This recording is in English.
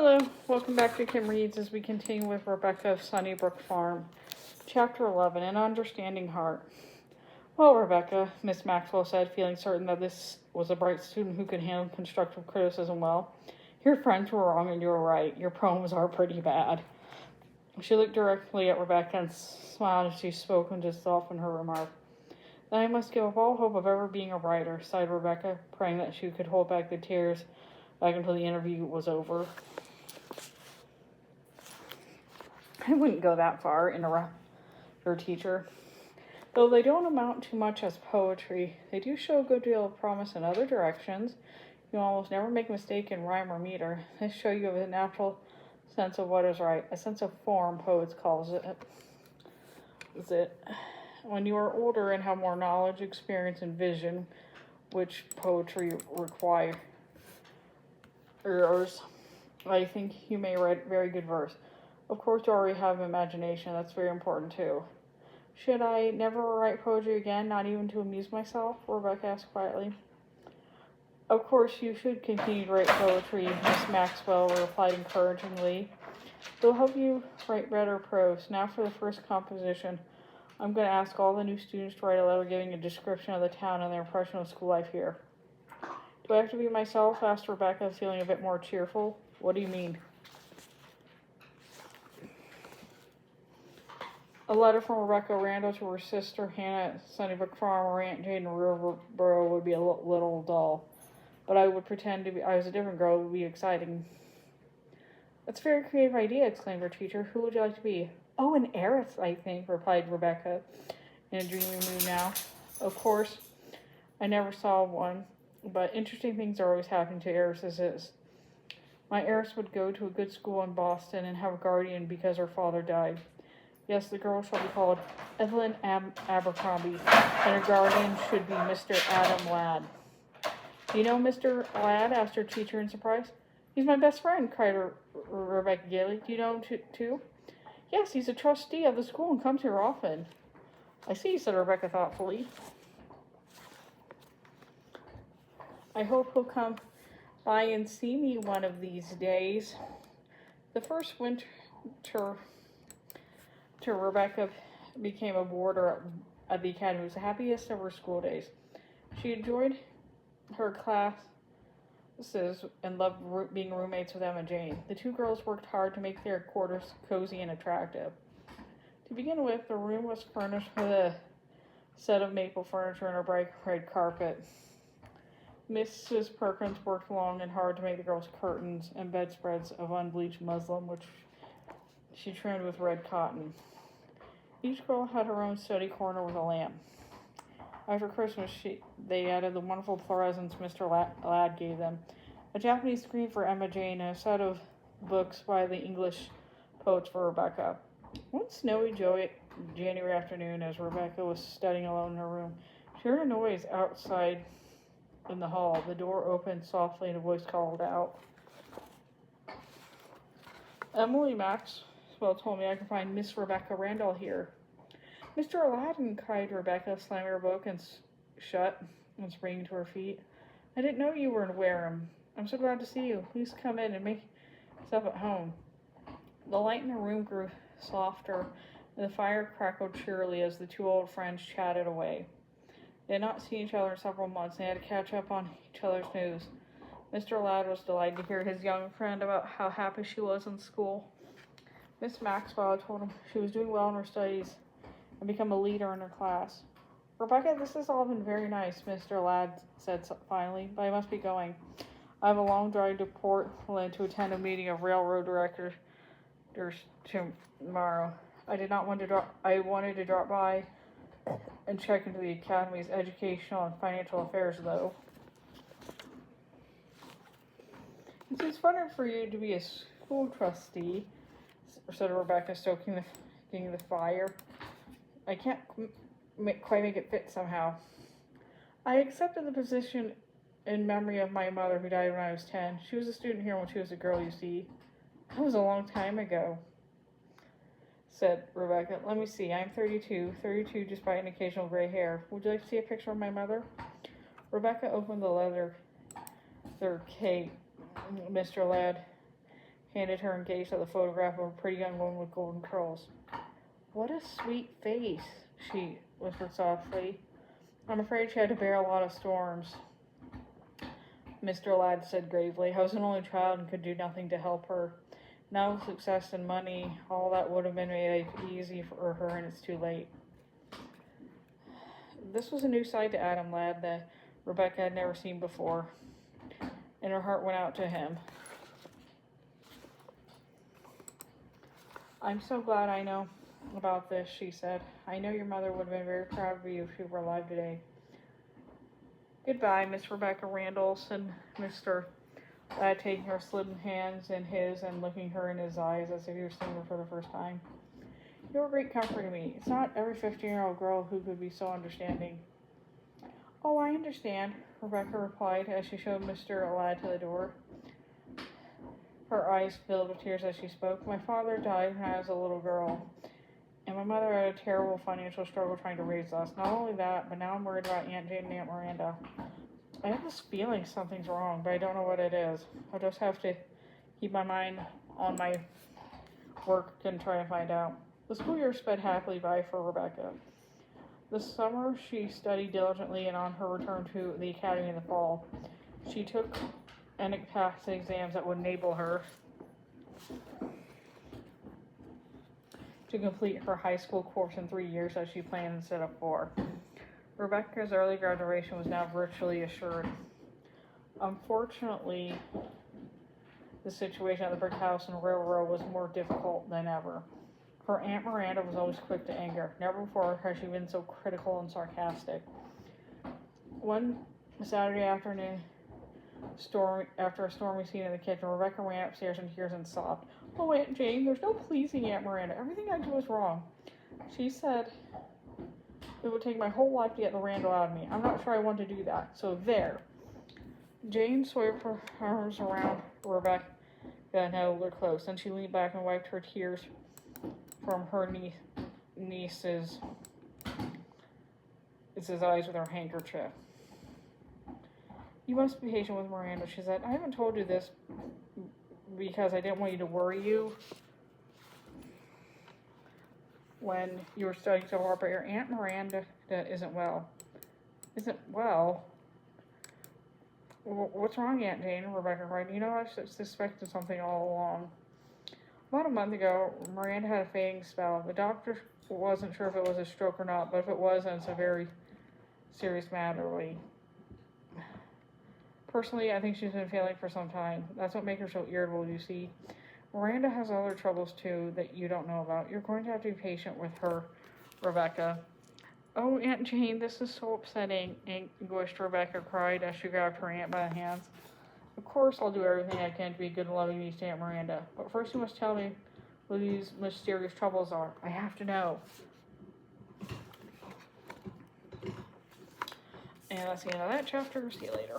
Hello, welcome back to Kim Reads as we continue with Rebecca of Sunnybrook Farm. Chapter 11, An Understanding Heart. Well, Rebecca, Miss Maxwell said, feeling certain that this was a bright student who could handle constructive criticism well. Your friends were wrong and you were right. Your poems are pretty bad. She looked directly at Rebecca and smiled as she spoke and just softened her remark. Then I must give up all hope of ever being a writer, sighed Rebecca, praying that she could hold back the tears back until the interview was over. I wouldn't go that far, interrupted her teacher. Though they don't amount to much as poetry, they do show a good deal of promise in other directions. You almost never make a mistake in rhyme or meter. They show you have a natural sense of what is right, a sense of form, poets calls it. Is it? When you are older and have more knowledge, experience, and vision, which poetry requires, I think you may write very good verse. Of course, you already have imagination. That's very important, too. Should I never write poetry again, not even to amuse myself? Rebecca asked quietly. Of course, you should continue to write poetry, Miss Maxwell replied encouragingly. It'll help you write better prose. Now for the first composition. I'm going to ask all the new students to write a letter giving a description of the town and their impression of school life here. Do I have to be myself? Asked Rebecca, feeling a bit more cheerful. What do you mean? A letter from Rebecca Miranda to her sister Hannah at Sunnybrook Farm or Aunt Jane in Riverboro would be a little dull. But I would pretend I was a different girl. It would be exciting. That's a very creative idea, exclaimed her teacher. Who would you like to be? Oh, an heiress, I think, replied Rebecca in a dreamy mood now. Of course, I never saw one, but interesting things are always happening to heiresses. My heiress would go to a good school in Boston and have a guardian because her father died. Yes, the girl shall be called Evelyn Abercrombie, and her guardian should be Mr. Adam Ladd. Do you know Mr. Ladd? Asked her teacher in surprise. He's my best friend, cried Rebecca gaily. Do you know him too? Yes, he's a trustee of the school and comes here often. I see, said Rebecca thoughtfully. I hope he'll come by and see me one of these days. The first winter Rebecca became a boarder at the academy. It was the happiest of her school days. She enjoyed her classes and loved being roommates with Emma Jane. The two girls worked hard to make their quarters cozy and attractive. To begin with, the room was furnished with a set of maple furniture and a bright red carpet. Mrs. Perkins worked long and hard to make the girls curtains and bedspreads of unbleached muslin, which she trimmed with red cotton. Each girl had her own study corner with a lamp. After Christmas, they added the wonderful presents Mr. Ladd gave them, a Japanese screen for Emma Jane and a set of books by the English poets for Rebecca. One snowy January afternoon, as Rebecca was studying alone in her room, she heard a noise outside in the hall. The door opened softly and a voice called out. Emily Maxwell told me I could find Miss Rebecca Randall here. Mr. Aladdin, cried Rebecca, slamming her book shut and springing to her feet. I didn't know you were in Wareham. I'm so glad to see you. Please come in and make yourself at home. The light in the room grew softer, and the fire crackled cheerily as the two old friends chatted away. They had not seen each other in several months, and they had to catch up on each other's news. Mr. Ladd was delighted to hear his young friend about how happy she was in school. Miss Maxwell told him she was doing well in her studies and become a leader in her class. Rebecca, this has all been very nice, Mr. Ladd said finally, but I must be going. I have a long drive to Portland to attend a meeting of railroad directors tomorrow. I wanted to drop by and check into the academy's educational and financial affairs, though. It seems funner for you to be a school trustee, said Rebecca, stoking the fire. I can't quite make it fit somehow. I accepted the position in memory of my mother who died when I was 10. She was a student here when she was a girl, you see. That was a long time ago, said Rebecca. Let me see, I'm 32 despite an occasional gray hair. Would you like to see a picture of my mother? Rebecca opened the leather case Mr. Ladd handed her and gazed at the photograph of a pretty young woman with golden curls. "What a sweet face," she whispered softly. "I'm afraid she had to bear a lot of storms," Mr. Ladd said gravely. "I was an only child and could do nothing to help her. Now with success and money, all that would have been made easy for her, and it's too late." This was a new side to Adam Ladd that Rebecca had never seen before, and her heart went out to him. "I'm so glad I know about this," she said. "I know your mother would have been very proud of you if she were alive today." "Goodbye, Miss Rebecca Randall," said Mr. Ladd, taking her slim hands in his and looking her in his eyes as if he were seeing her for the first time. "You're a great comfort to me. It's not every 15-year-old girl who could be so understanding." "Oh, I understand," Rebecca replied as she showed Mr. Ladd to the door. Her eyes filled with tears as she spoke. "My father died when I was a little girl, and my mother had a terrible financial struggle trying to raise us. Not only that, but now I'm worried about Aunt Jane and Aunt Miranda. I have this feeling something's wrong, but I don't know what it is. I'll just have to keep my mind on my work and try to find out." The school year sped happily by for Rebecca. This summer, she studied diligently, and on her return to the academy in the fall, she took and passed the exams that would enable her to complete her high school course in 3 years as she planned instead of 4. Rebecca's early graduation was now virtually assured. Unfortunately, the situation at the brick house and railroad was more difficult than ever. Her Aunt Miranda was always quick to anger. Never before had she been so critical and sarcastic. One Saturday afternoon, after a stormy scene in the kitchen, Rebecca ran upstairs in tears and sobbed. "Oh, Aunt Jane, there's no pleasing Aunt Miranda. Everything I do is wrong. She said it would take my whole life to get Miranda out of me. I'm not sure I want to do that. So there." Jane swept her arms around Rebecca and held her close. Then she leaned back and wiped her tears from her niece's eyes with her handkerchief. "You must be patient with Miranda," she said. "I haven't told you this because I didn't want you to worry you when you were studying so hard, but your Aunt Miranda isn't well." "Isn't well? What's wrong, Aunt Jane?" Rebecca cried. "You know, I suspected something all along. About a month ago, Miranda had a fainting spell. The doctor wasn't sure if it was a stroke or not, but if it was, then it's a very serious matter. Personally, I think she's been failing for some time. That's what makes her so irritable, you see. Miranda has other troubles, too, that you don't know about. You're going to have to be patient with her, Rebecca." "Oh, Aunt Jane, this is so upsetting," anguished Rebecca cried as she grabbed her aunt by the hands. "Of course I'll do everything I can to be a good and loving niece to Aunt Miranda. But first you must tell me what these mysterious troubles are. I have to know." And that's the end of that chapter. See you later.